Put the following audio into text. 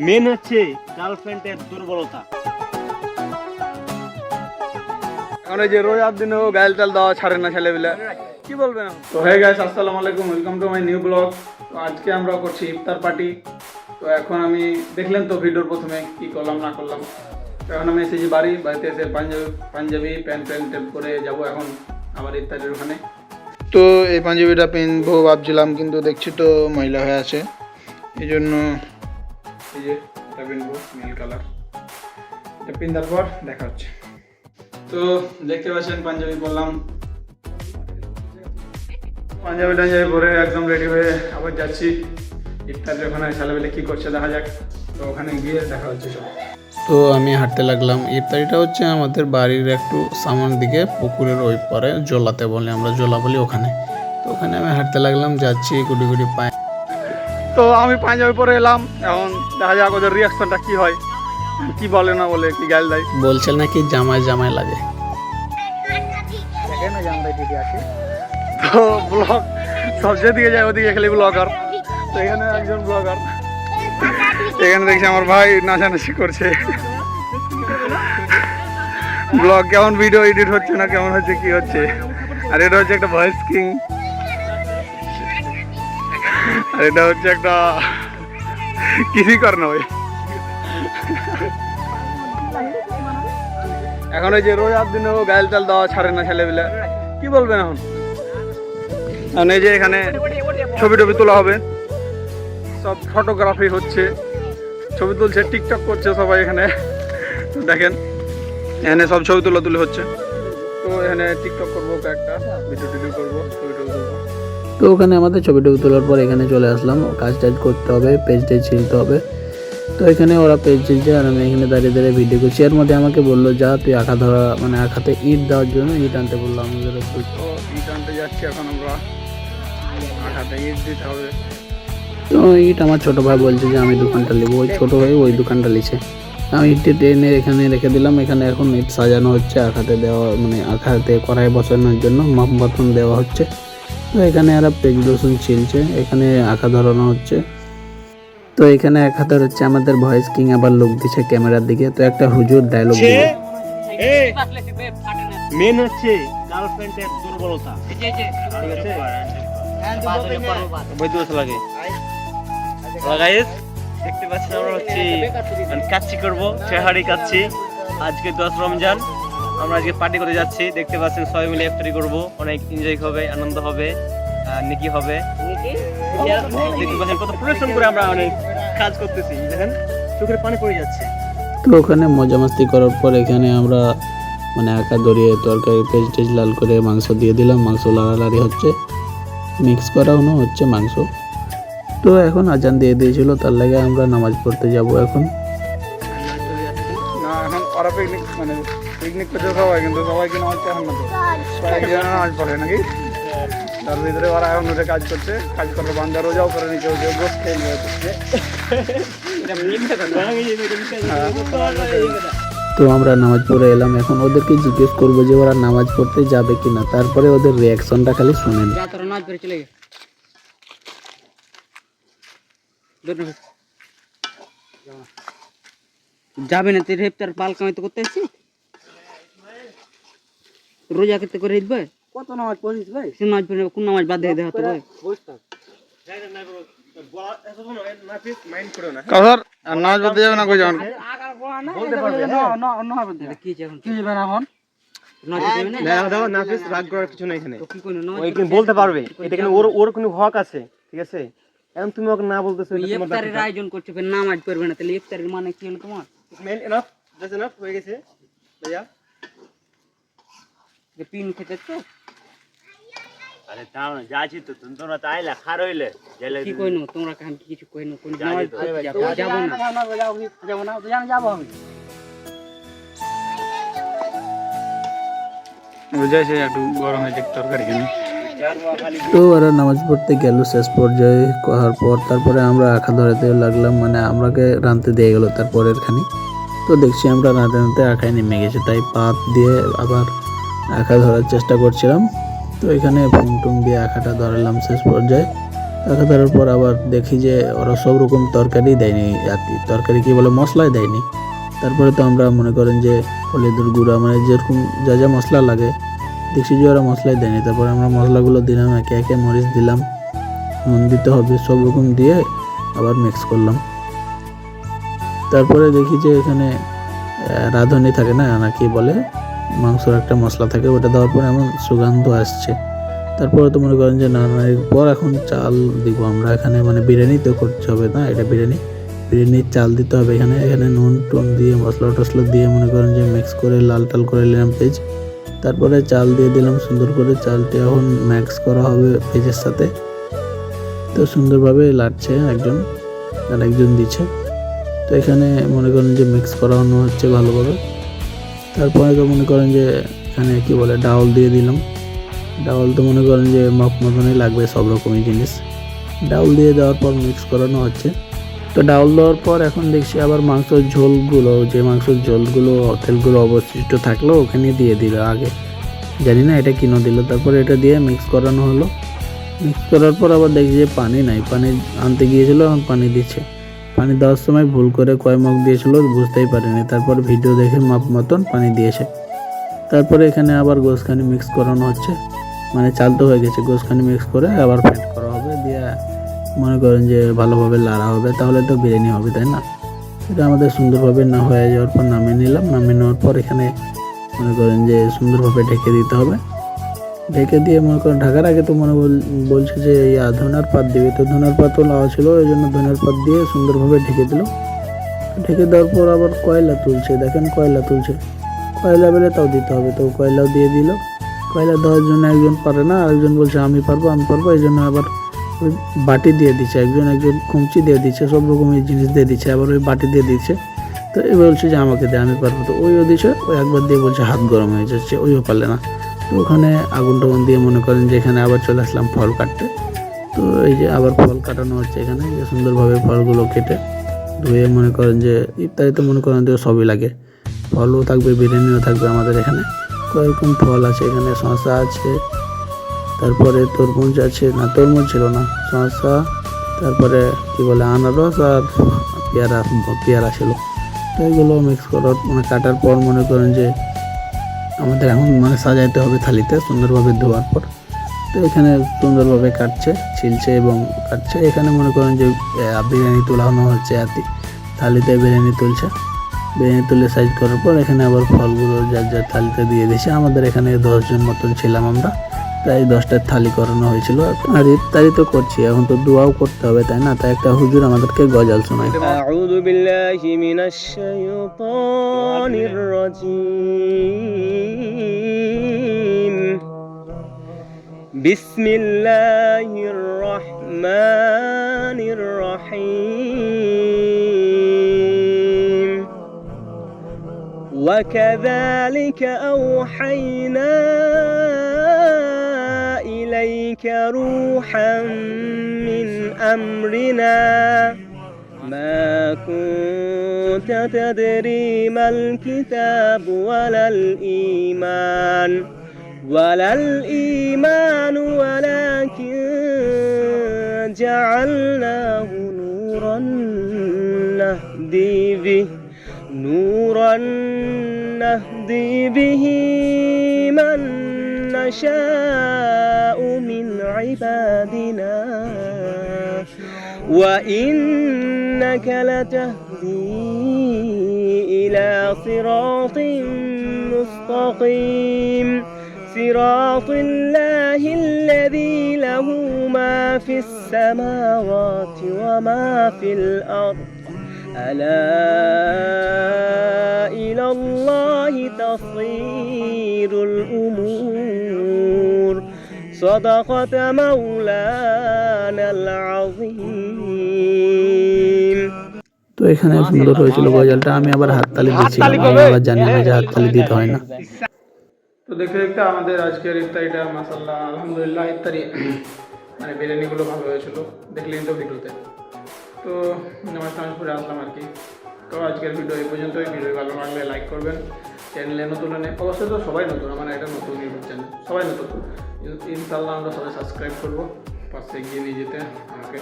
Main হচ্ছে গার্লফ্রেন্ডের দুর্বলতা। এখন এই যে রোজার দিনেও গাইল টাল দেওয়া ছাড়ে না ছেলেবেলা, কি বলবেন? তো হয়ে গেছে, আসসালামু আলাইকুম, welcome to my new blog. তো আজকে আমরা করছি ইফতার পার্টি। তো এখন আমি দেখলেন তো ভিডিওর প্রথমে কি করলাম না করলাম। তো এখন আমি এসেছি বাড়িতে এসে পাঞ্জাবি প্যান্ট করে যাব এখন আমার ইফতারের ওখানে। তো এই পাঞ্জাবিটা পিনবো ভাবছিলাম, কিন্তু দেখছি তো ময়লা হয়ে আছে, এই জন্য এই যে এটা পিনবো নীল কালার। এটা পিন্ধার পর দেখা হচ্ছে। তো দেখতে পাচ্ছেন পাঞ্জাবি পরলাম, পাঞ্জাবি টাঞ্জাবি পরে একদম রেডি হয়ে আবার যাচ্ছি ইফতারের ওখানে। ছেলেবেলে কি করছে দেখা যাক, তো ওখানে গিয়ে দেখা হচ্ছে সব। তো আমি হাঁটতে লাগলাম। ইফতারিটা হচ্ছে আমাদের বাড়ির একটু সামনের দিকে, পুকুরের ওই পারে, জলাতে বলি আমরা, জলা বলি ওখানে। তো ওখানে আমি হাঁটতে লাগলাম, যাচ্ছি গুটি গুটি পায়ে। তো আমি পাঞ্জাবি পরে এলাম, এখন দেখা যাক ওদের রিয়াকশনটা কি হয়, কি বলে না বলে, কি গাল দেয়। বলছে নাকি জামাই জামাই লাগে। তো ব্লগ সব যেদিকে যায় ওদিকে খালি ব্লগার। তো এখানে একজন ব্লগার, এখানে দেখছি আমার ভাই নাচানাচি করছে। ব্লগ কেমন, ভিডিও এডিট হচ্ছে না কেমন হচ্ছে, কি হচ্ছে। আর এটা হচ্ছে একটা ভয়েস কিং, আর এটা হচ্ছে একটা কিছুই কর না ভাই। এখন ওই যে রোজার দিনেও গাইল টাল দেওয়া ছাড়ে না ছেলেবেলা, কি বলবেন এখন? আর এই যে এখানে ছবি টবি তোলা হবে, সব ফটোগ্রাফি হচ্ছে, ছবি তুলছে, টিকটক করছে সবাই এখানে। দেখেন এখানে সব ছবি তুলি হচ্ছে। তো এখানে টিকটক করবো, একটা ভিডিও টিডিও করবো, ছবি টবি তুলবো। তো ওখানে আমাদের ছবি টবি তোলার পর এখানে চলে আসলাম, কাজ টাজ করতে হবে, পেজ টেজ ছিলতে হবে। তো এখানে ওরা পেজ ছিলছে আর আমি এখানে দাঁড়িয়ে দাঁড়িয়ে ভিডিও করছি। এর মধ্যে আমাকে বললো যা তুই আঁকা ধরা, মানে আঁকাতে ইট দেওয়ার জন্য ইট আনতে বললো আমাদের। তো ইট আনতে যাচ্ছি এখন আমরা, আঁকাতে ইট দিতে হবে। তো ইট আমার ছোটো ভাই বলছে যে আমি দোকানটা নেবো, ওই ছোটো ভাই ওই দোকানটা নিচ্ছে। আমি ইটটি টেনে এখানে রেখে দিলাম। এখানে এখন ইট সাজানো হচ্ছে, আঁকাতে দেওয়া, মানে আঁকাতে কড়াই বসানোর জন্য মাপ বাতন দেওয়া হচ্ছে। তো এখানে এরা পেজ রসুন ছিলছে, এখানে আঁকা ধরানো হচ্ছে। তো এখানে এক হাতে হচ্ছে আমাদের ভয়েস কিং, আবার লোক দিচ্ছে ক্যামেরার দিকে। তো একটা হুজুর ডায়লগ দিল, মেন হচ্ছে গার্লফ্রেন্ডের দুর্বলতা। ঠিক আছে, লাগে গাইস, দেখতে পাচ্ছেন আমরা হচ্ছে কাচ্চি করবো, চেহারি কাচ্চি। আজকে 10 রমজান, আমরা আজকে পার্টি করতে যাচ্ছি। দেখতে পাচ্ছেন সবাই মিলে ইফতারি করবো, অনেক এনজয় হবে, আনন্দ হবে, নেকি হবে। দেখতে পাচ্ছেন কত পরিশ্রম করে আমরা অনেক কাজ করতেছি, দেখেন চোখের পানি পড়ে যাচ্ছে। তো ওখানে মজা মাস্তি করার পর এখানে আমরা মানে আঁকা ধরিয়ে তরকারি পেঁয়াজ টেজ লাল করে মাংস দিয়ে দিলাম। মাংস লাড়ালাড়ি হচ্ছে, মিক্স করানো হচ্ছে মাংস। তো এখন আজান দিয়ে দিয়েছিল, তার লাগে আমরা নামাজ পড়তে যাব এখন। না এখন ওরা পিকনিক করতে সবাই, কিন্তু সবাইকে নামাজ পড়ান না, তো সবাই নামাজ পড়ে নাকি। তার ভিতরে ওরা এখন ওদের কাজ করছে, কাজ করলে বান্ধা রোজাও করে নিচে গোস খেয়ে নিয়ে হচ্ছে। তো আমরা নামাজ পড়ে এলাম, এখন ওদেরকে জিজ্ঞেস করবো যে ওরা নামাজ পড়তে যাবে কিনা, তারপরে ওদের রিয়াকশনটা খালি শুনেন। যাবে না তুই ইফতার পাল কামাইতে করতে আসছি, রোজা করতে করে দিবে। কত নামাজ পড়িস ভাই? সে নামাজ পড়ে কোন নামাজ বাদ দিয়ে দেওয়া তো ভাই। কাউসার আর নামাজ পড়তে যাবে না, কই যাবেন? বলতে পারবে না, অন্য হবে কি এখন কি যাবে না এখন নাফিস রাগ করার কিছু নাই এখানে, ওই কিন্তু বলতে পারবে, এটা কিন্তু ওর কোনো হক আছে, ঠিক আছে। এখন তুমি ওকে না বলতেছো, ইফতারের আয়োজন করছো, ফের নামাজ পড়বে না, তাহলে ইফতারের মানে কি হলো তোমার? মেন এনাফ, জাস্ট এনাফ হয়ে গেছে ভাইয়া। যে পিন খেতে তো আরে তাও না, যাচ্ছি তো তোমরা তো আইলা খার হইলে কি কইনো তোমরা, কাম কিছু কইনো কোন নামাজ যাব না, যাব না, যাব আমি বুঝাইছে একটু গরম হয়েছে তরকারি কিনে। তো ওরা নামাজ পড়তে গেল, শেষ পর্যায়ে করার পর তারপরে আমরা আঁকা ধরাতে লাগলাম, মানে আমরাকে রাঁধতে দিয়ে গেল তারপরের খানি। তো দেখছি আমরা রাঁধতে আঁকায় নেমে গেছে, তাই পাত দিয়ে আবার আঁকা ধরার চেষ্টা করছিলাম। তো এখানে ফুং টুং দিয়ে আঁকাটা ধরালাম শেষ পর্যায়ে। টাকা দেওয়ার পর আবার দেখি যে ওরা সব রকম তরকারি দেয়নি, তরকারি কি বলে মশলাই দেয়নি। তারপরে তো আমরা মনে করেন যে হলুদের গুঁড়া মানে যেরকম যা যা মশলা লাগে দেখছি যে ওরা মশলাই দেয়নি। তারপরে আমরা মশলাগুলো দিলাম, একে একে মরিচ দিলাম, নুন দিতে হবে, সব রকম দিয়ে আবার মিক্স করলাম। তারপরে দেখি যে এখানে রাঁধুনি থাকে না, না কি বলে মাংসর একটা মশলা থাকে, ওটা দেওয়ার পর এমন সুগন্ধ আসছে। তারপরে তো মনে করেন যে নাড়ানাড়ির পর এখন চাল দিব আমরা এখানে, মানে বিরিয়ানি তো করতে হবে না, এটা বিরিয়ানির চাল দিতে হবে এখানে। এখানে নুন টুন দিয়ে মশলা টশলা দিয়ে মনে করেন যে মিক্স করে লাল টাল করে নিলাম পেঁয়াজ। তারপরে চাল দিয়ে দিলাম সুন্দর করে, চালটা এখন মিক্স করা হবে পেঁয়াজের সাথে। তো সুন্দরভাবে লাগছে একজন আর একজন দিচ্ছে। তো এখানে মনে করেন যে মিক্স করানো হচ্ছে ভালোভাবে। তারপরে তো মনে করেন যে এখানে কি বলে ডাউল দিয়ে দিলাম। ডাউল তো মনে করেন যে মাপ মতনই লাগবে সব রকমই জিনিস। ডাউল দিয়ে দেওয়ার পর মিক্স করানো হচ্ছে। তো ডাউল দেওয়ার পর এখন দেখছি আবার মাংসের ঝোলগুলো, যে মাংসের ঝোলগুলো তেলগুলো অবশিষ্ট থাকলো ওখানে দিয়ে দিল আগে, জানি না এটা কিনো দিল। তারপরে এটা দিয়ে মিক্স করানো হলো। মিক্স করার পর আবার দেখছি যে পানি নাই, পানি আনতে গিয়েছিল, এখন পানি দিচ্ছে। পানি দেওয়ার সময় ভুল করে কয় মগ দিয়েছিল বুঝতেই পারিনি। তারপর ভিডিও দেখে মাপ মতন পানি দিয়েছে। তারপরে এখানে আবার গোশখানি মিক্স করানো হচ্ছে, মানে চাল তো হয়ে গেছে, গোশখানি মিক্স করে আবার ফ্যাট করা হবে, দিয়ে মনে করেন যে ভালোভাবে লাড়া হবে, তাহলে তো বিরিয়ানি হবে, তাই না? এটা আমাদের সুন্দরভাবে না হয়ে যাওয়ার পর নামিয়ে নিলাম। নামিয়ে নেওয়ার পর এখানে মনে করেন যে সুন্দরভাবে ঢেকে দিতে হবে। ঢেকে দিয়ে মনে করেন ঢাকার আগে তো বলছে যে ধনার পাত দিবে, তো ধনার পাতও নেওয়া ছিল, ওই জন্য ধনার পাত দিয়ে সুন্দরভাবে ঢেকে দিল। ঢেকে দেওয়ার পর আবার কয়লা তুলছে, দেখেন কয়লা তুলছে, কয়লা বেলে তাও দিতে হবে, তো কয়লাও দিয়ে দিল। কয়লা দেওয়ার জন্য একজন পারে না, আরেকজন বলছে আমি পারবো, এই জন্য আবার ওই বাটি দিয়ে দিচ্ছে, একজন খুমচি দিয়ে দিচ্ছে, সব রকমের জিনিস দিয়ে দিচ্ছে, আবার ওই বাটি দিয়ে দিচ্ছে। তো এ বলছে যে আমাকে দে, আমি পারবো, তো ওইও দিচ্ছে, ওই একবার দিয়ে বলছে হাত গরম হয়ে যাচ্ছে, ওইও পারলে না। তো ওখানে আগুন টাগুন দিয়ে মনে করেন যে এখানে আবার চলে আসলাম ফল কাটতে। তো এই যে আবার ফল কাটানো হচ্ছে এখানে, যে সুন্দরভাবে ফলগুলো কেটে ধুয়ে মনে করেন যে ইফতারিতে মনে করেন যে সবই লাগে, ফলও থাকবে, বিরিয়ানিও থাকবে। আমাদের এখানে কয়েকরকম ফল আছে, এখানে শসা আছে, তারপরে তরমুজ আছে, না তরমুজ ছিল না, শসা, তারপরে কি বলে আনারস আর পেয়ারা ছিল। তো এগুলো মিক্স করার মানে কাটার পর মনে করেন যে আমাদের এখন মানে সাজাইতে হবে থালিতে সুন্দরভাবে ধোয়ার পর। তো এখানে সুন্দরভাবে কাটছে, ছিলছে এবং কাটছে। এখানে মনে করেন যে বিরিয়ানি তোলানো হচ্ছে, থালিতে বিরিয়ানি তুলছে। বিরিয়ানি তুলে সাইজ করার পর এখানে আবার ফলগুলো যার যার থালিতে দিয়ে দিয়েছে। আমাদের এখানে 10 জন মতন ছিলাম আমরা, তাই 10টা থালি করানো হয়েছিল। আর ইফতারি তো করছি, এখন তো দোয়াও করতে হবে, তাই না? তাই একটা হুজুর আমাদেরকে গজাল শোনায়। আউযু বিল্লাহি মিনাশ শাইতানির রাজীম। বিসমিল্লাহির রহমানির রহিম। وكذلك أوحينا إليك روحا من أمرنا ما كنت تدري ما الكتاب ولا الإيمان ولكن جعلناه نورا نهدي به من نشاء من عبادنا وإنك لتهدي إلى صراط مستقيم صراط الله الذي له ما في السماوات وما في الأرض ألا إلى الله تصير الأمور صدقت مولانا العظيم। তো এখানে সুন্দর হয়েছিল গজালটা। আমি আবার হাততালি দিচ্ছি, আমি আবার জানি না যে হাততালি দিতে হয় না। তো দেখতে দেখতে আমাদের আজকের ইফতারিটা মাশাআল্লাহ আলহামদুলিল্লাহ ইফতারি মানে বিরিয়ানিগুলো ভালো হয়েছিল, দেখলেন তো ভিডিওতে। তো নামাজ করে আসলাম আর কি। তো আজকের ভিডিও এই পর্যন্তই। ভিডিও ভালো লাগলে লাইক করবেন, চ্যানেলে নতুন অবশ্যই তো সবাই নতুন, আমার এটা নতুন ইউটিউব চ্যানেল, সবাই নতুন। ইনশাআল্লাহ আমরা সবাই সাবস্ক্রাইব করবো, পাশে এগিয়ে নিয়ে যেতে আমাকে।